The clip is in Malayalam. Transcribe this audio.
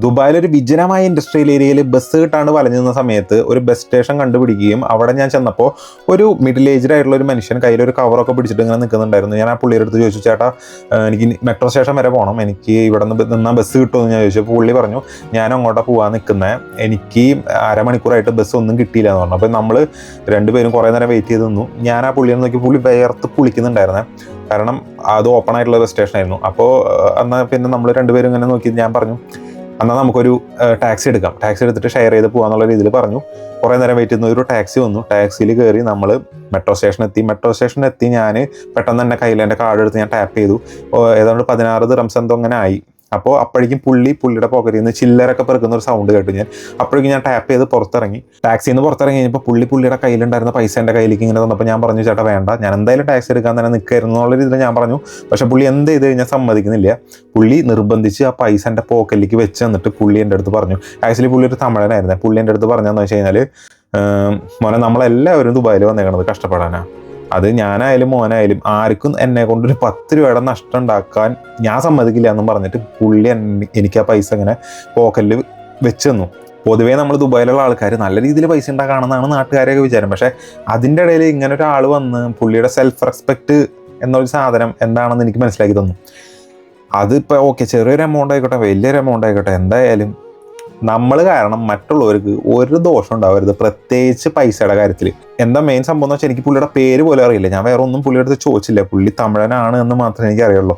ദുബായിലൊരു വിജനമായ ഇൻഡസ്ട്രിയൽ ഏരിയയിൽ ബസ് കിട്ടാണ്ട് വലഞ്ഞു നിന്ന സമയത്ത് ഒരു ബസ് സ്റ്റേഷൻ കണ്ടുപിടിക്കുകയും അവിടെ ഞാൻ ചെന്നപ്പോൾ ഒരു മിഡിൽ ഏജ്ഡ് ആയിട്ടുള്ള ഒരു മനുഷ്യൻ കയ്യിലൊരു കവറൊക്കെ പിടിച്ചിട്ട് ഇങ്ങനെ നിൽക്കുന്നുണ്ടായിരുന്നു. ഞാൻ ആ പുള്ളിയുടെ അടുത്ത് ചോദിച്ചു, ചേട്ടാ എനിക്ക് മെട്രോ സ്റ്റേഷൻ വരെ പോകണം, എനിക്ക് ഇവിടെ നിന്ന് നിന്നാൽ ബസ് കിട്ടുമെന്ന് ഞാൻ ചോദിച്ചു. പുള്ളി പറഞ്ഞു, ഞാൻ അങ്ങോട്ടാണ് പോകാൻ നിൽക്കുന്നത്, എനിക്ക് അരമണിക്കൂറായിട്ട് ബസ് ഒന്നും കിട്ടിയില്ല എന്ന് പറഞ്ഞു. അപ്പോൾ നമ്മൾ രണ്ടുപേരും കുറേ നേരം വെയിറ്റ് ചെയ്ത് നിന്നു. ഞാൻ ആ പുള്ളിയെ നോക്കി, പുള്ളി വേർത്ത് കുളിക്കുന്നുണ്ടായിരുന്നേ, കാരണം അത് ഓപ്പൺ ആയിട്ടുള്ള ബസ് സ്റ്റേഷൻ ആയിരുന്നു. അപ്പോൾ എന്നാൽ പിന്നെ നമ്മൾ രണ്ടുപേരും ഇങ്ങനെ നോക്കി ഞാൻ പറഞ്ഞു, എന്നാൽ നമുക്കൊരു ടാക്സി എടുക്കാം, ടാക്സി എടുത്തിട്ട് ഷെയർ ചെയ്ത് പോകാന്നുള്ള രീതിയിൽ പറഞ്ഞു. കുറേ നേരം വെയിറ്റ് ചെയ്യുന്ന ഒരു ടാക്സി വന്നു. ടാക്സിയിൽ കയറി നമ്മൾ മെട്രോ സ്റ്റേഷനിൽ എത്തി. ഞാൻ പെട്ടെന്ന് തന്നെ കയ്യിൽ എൻ്റെ കാർഡ് എടുത്ത് ഞാൻ ടാപ്പ് ചെയ്തു. ഏതാണ്ട് 16 ദിർഹംസ് എന്തോ അങ്ങനെ ആയി. അപ്പോൾ അപ്പോഴേക്കും പുള്ളിയുടെ പോക്കറ്റിൽ നിന്ന് ചില്ലറൊക്കെ പെറുക്കുന്ന ഒരു സൗണ്ട് കേട്ടു ഞാൻ. അപ്പോഴേക്കും ഞാൻ ടാപ്പ് ചെയ്ത് പുറത്തിറങ്ങി. ടാക്സിയിൽ നിന്ന് പുറത്തിറങ്ങി കഴിഞ്ഞപ്പോൾ പുള്ളിയുടെ കയ്യിലുണ്ടായിരുന്ന പൈസ എൻ്റെ കയ്യിലേക്ക് ഇങ്ങനെ തന്നപ്പോൾ ഞാൻ പറഞ്ഞു, ചേട്ടാ വേണ്ട, ഞാൻ എന്തായാലും ടാക്സി എടുക്കാൻ തന്നെ നിൽക്കായിരുന്നു എന്നുള്ള രീതിയിൽ ഞാൻ പറഞ്ഞു. പക്ഷേ പുള്ളി എന്ത് ചെയ്ത് കഴിഞ്ഞാൽ സമ്മതിക്കുന്നില്ല. പുള്ളി നിർബന്ധിച്ച് ആ പൈസ എൻ്റെ പോക്കറ്റിലേക്ക് വെച്ച് തന്നിട്ട് പുള്ളി എൻ്റെ അടുത്ത് പറഞ്ഞു, ആക്ച്വലി പുള്ളി ഒരു തമിഴനായിരുന്നു. പുള്ളി എൻ്റെ അടുത്ത് പറഞ്ഞതെന്ന് വെച്ച് കഴിഞ്ഞാൽ, മോനെ നമ്മളെല്ലാവരും ദുബായിൽ വന്നേക്കണത് കഷ്ടപ്പെടാനാണ്, അത് ഞാനായാലും മോനായാലും ആർക്കും എന്നെ കൊണ്ടൊരു 10 രൂപയുടെ നഷ്ടം ഉണ്ടാക്കാൻ ഞാൻ സമ്മതിക്കില്ല എന്നും പറഞ്ഞിട്ട് പുള്ളി എനിക്ക് ആ പൈസ ഇങ്ങനെ പോക്കറ്റിൽ വെച്ച് തന്നു. പൊതുവേ നമ്മൾ ദുബായിലുള്ള ആൾക്കാർ നല്ല രീതിയിൽ പൈസ ഉണ്ടാക്കുകയാണെന്നാണ് നാട്ടുകാരെയൊക്കെ വിചാരം. പക്ഷേ അതിൻ്റെ ഇടയിൽ ഇങ്ങനെ ഒരാൾ വന്ന് പുള്ളിയുടെ സെൽഫ് റെസ്പെക്റ്റ് എന്നൊരു സാധനം എന്താണെന്ന് എനിക്ക് മനസ്സിലാക്കി തന്നു. അതിപ്പോൾ ഓക്കെ, ചെറിയൊരു എമൗണ്ട് ആയിക്കോട്ടെ വലിയൊരു എമൗണ്ട് ആയിക്കോട്ടെ, എന്തായാലും നമ്മൾ കാരണം മറ്റുള്ളവർക്ക് ഒരു ദോഷം ഉണ്ടാവരുത്, പ്രത്യേകിച്ച് പൈസയുടെ കാര്യത്തിൽ. എന്താ മെയിൻ സംഭവം എന്ന് വെച്ചാൽ, എനിക്ക് പുള്ളിയുടെ പേര് പോലും അറിയില്ല. ഞാൻ വേറെ ഒന്നും പുള്ളിയുടെ അടുത്ത് ചോദിച്ചില്ല, പുള്ളി തമിഴനാണ് എന്ന് മാത്രമേ എനിക്ക് അറിയുള്ളൂ.